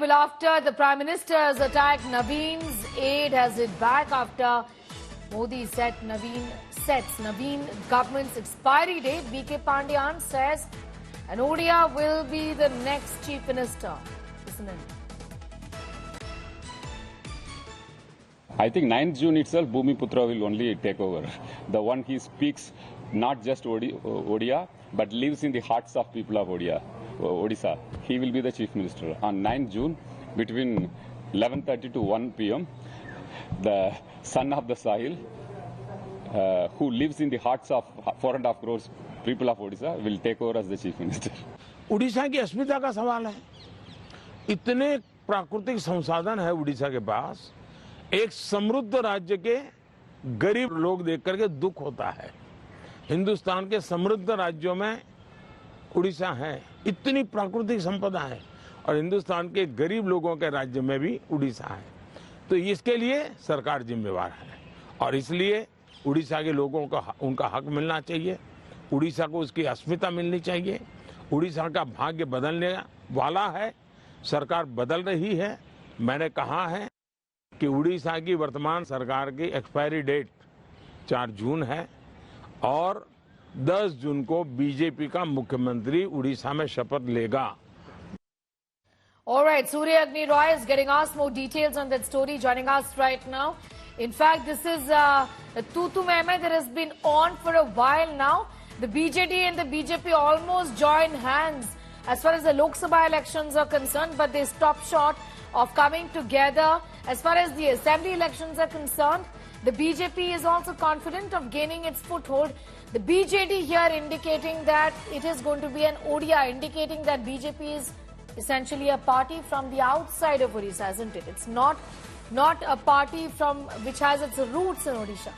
well, after the Prime Minister's attack, Naveen's aide has hit back after Modi sets Naveen government's expiry date. VK Pandian says an Odia will be the next Chief Minister. Listen in. I think 9th June itself, Bhumiputra will only take over. The one he speaks not just Odia, but lives in the hearts of people of Odisha. He will be the Chief Minister. On 9th June, between 11:30 to 1 p.m., the son of the Sahil, who lives in the hearts of 4.5 crores people of Odisha, will take over as the Chief Minister. Orissa की अस्मिता का सवाल है। इतने प्राकृतिक संसाधन है उड़ीसा के पास, एक समृद्ध राज्य के गरीब लोग देख करके दुख होता है। हिंदुस्तान के समृद्ध राज्यों में उड़ीसा है, इतनी प्राकृतिक संपदा है, और हिंदुस्तान के गरीब लोगों के राज्य में भी उड़ीसा है। तो इसके लिए सरकार जिम्मेवार है, और इसलिए उड़ीसा के लोगों को उनका हक मिलना चाहिए, उड़ीसा को उसकी अस्मिता मिलनी चाहिए। उड़ीसा का भाग्य बदलने वाला है, सरकार बदल रही है। मैंने कहा है कि उड़ीसा की वर्तमान सरकार की एक्सपायरी डेट 4 जून है, और 10 जून को बीजेपी का मुख्यमंत्री उड़ीसा में शपथ लेगा। All right, Surya Agni Roy is getting us more details on that story, joining us right now. In fact, this is a tutu mehme that has been on for a while now. The BJD and the BJP almost joined hands as far as the Lok Sabha elections are concerned, but they stopped short of coming together. As far as the assembly elections are concerned, the BJP is also confident of gaining its foothold. The BJD here indicating that it is going to be an ODI, indicating that BJP is essentially a party from the outside of Odisha, isn't it? It's not a party from which has its roots in Odisha.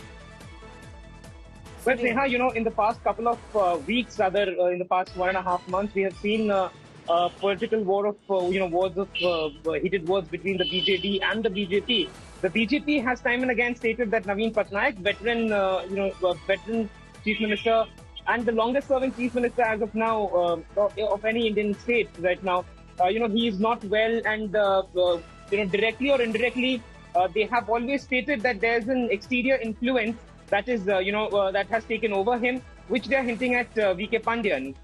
Well, Neha, in the past couple of weeks, rather in the past 1.5 months, we have seen a political war of, heated words between the BJD and the BJP. The BJP has time and again stated that Naveen Patnaik, veteran Chief Minister and the longest-serving Chief Minister as of now of any Indian state right now, he is not well, and directly or indirectly, they have always stated that there's an exterior influence that is, that has taken over him, which they are hinting at VK Pandian,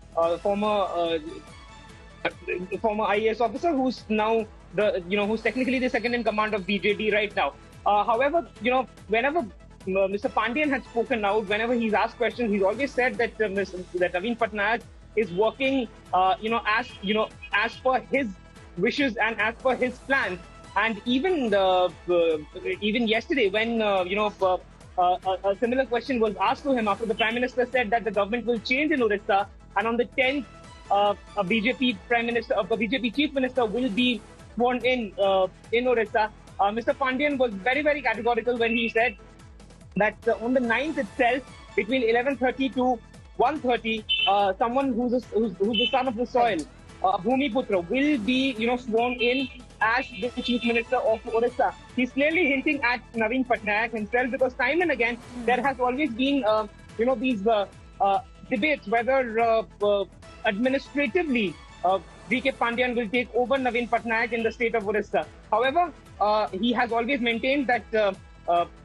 former IAS officer, who's now who's technically the second in command of BJD right now. However, whenever Mr. Pandian had spoken out, whenever he's asked questions, he's always said that that Naveen Patnaik is working, as per his wishes and as per his plans. And even yesterday, when a similar question was asked to him after the Prime Minister said that the government will change in Odisha, and on the 10th, a BJP Chief Minister will be sworn in Odisha. Mr. Pandian was very, very categorical when he said that on the 9th itself, between 11:30 to 1:30, someone who's the son of the soil, Bhumiputra, will be sworn in as the Chief Minister of Odisha. He's clearly hinting at Naveen Patnaik himself, because time and again there has always been these debates whether administratively VK Pandian will take over Naveen Patnaik in the state of Odisha. However, he has always maintained that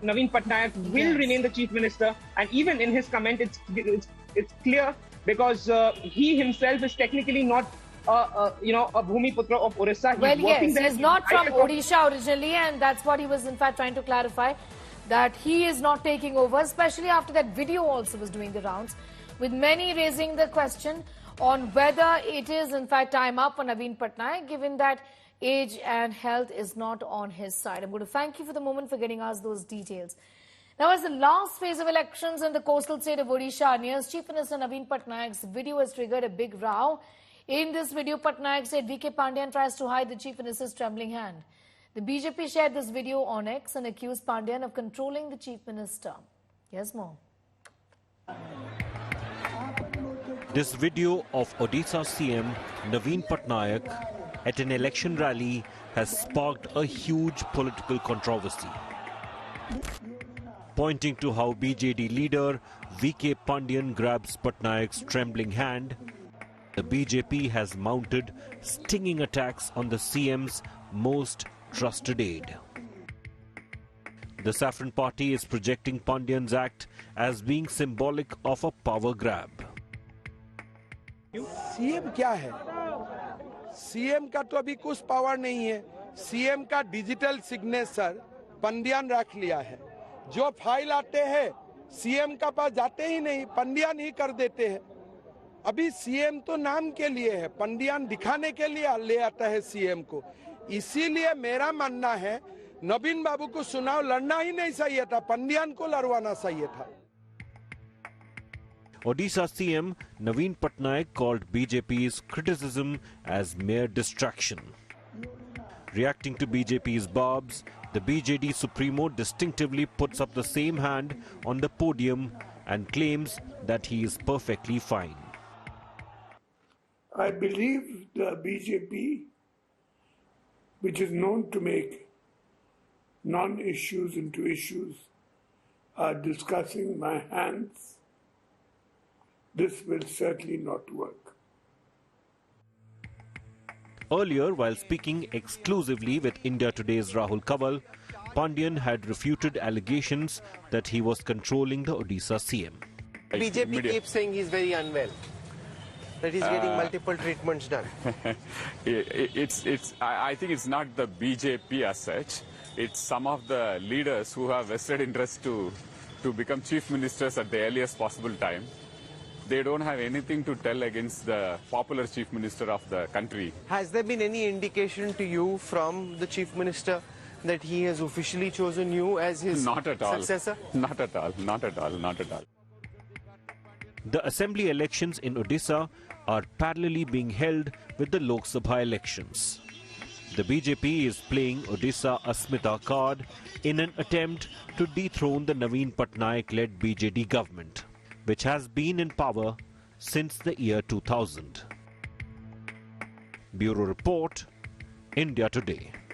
Naveen Patnaik will remain the Chief Minister, and even in his comment, it's clear, because he himself is technically not a Bhumiputra of Odisha. Well, yes, he's not from Odisha originally, and that's what he was in fact trying to clarify, that he is not taking over, especially after that video also was doing the rounds, with many raising the question on whether it is in fact time up for Naveen Patnaik, given that age and health is not on his side. I'm going to thank you for the moment for getting us those details. Now, as the last phase of elections in the coastal state of Odisha nears, Chief Minister Naveen Patnaik's video has triggered a big row. In this video, Patnaik said VK Pandian tries to hide the Chief Minister's trembling hand. The BJP shared this video on X and accused Pandian of controlling the Chief Minister. Here's more. This video of Odisha CM Naveen Patnaik at an election rally has sparked a huge political controversy, pointing to how BJD leader VK Pandian grabs Patnaik's trembling hand. The BJP has mounted stinging attacks on the CM's most trusted aide. The Saffron Party is projecting Pandian's act as being symbolic of a power grab. CM क्या है? CM का तो अभी कुछ power नहीं है. CM का digital signature पंडियान रख लिया है. जो फाइल आते हैं सीएम का पास जाते ही नहीं, पंडियान ही कर देते हैं. अभी सीएम तो नाम के लिए है, पंडियान दिखाने के लिए ले आता है सीएम को. इसीलिए मेरा मानना है नवीन बाबू को चुनाव लड़ना ही नहीं चाहिए था, पंडियान को लड़वाना चाहिए था. Odisha CM Naveen Patnaik called BJP's criticism as mere distraction. Reacting to BJP's barbs, the BJD Supremo distinctively puts up the same hand on the podium and claims that he is perfectly fine. I believe the BJP, which is known to make non-issues into issues, are discussing my hands. This will certainly not work. Earlier, while speaking exclusively with India Today's Rahul Kanwal, Pandian had refuted allegations that he was controlling the Odisha CM. BJP keeps saying he's very unwell, that he's getting multiple treatments done. I think it's not the BJP as such. It's some of the leaders who have vested interest to become chief ministers at the earliest possible time. They don't have anything to tell against the popular chief minister of the country. Has there been any indication to you from the chief minister that he has officially chosen you as his Not at all. successor? Not at all. Not at all. Not at all. The assembly elections in Odisha are parallelly being held with the Lok Sabha elections. The BJP is playing Odisha Asmita card in an attempt to dethrone the Naveen Patnaik-led BJD government, which has been in power since the year 2000. Bureau Report, India Today.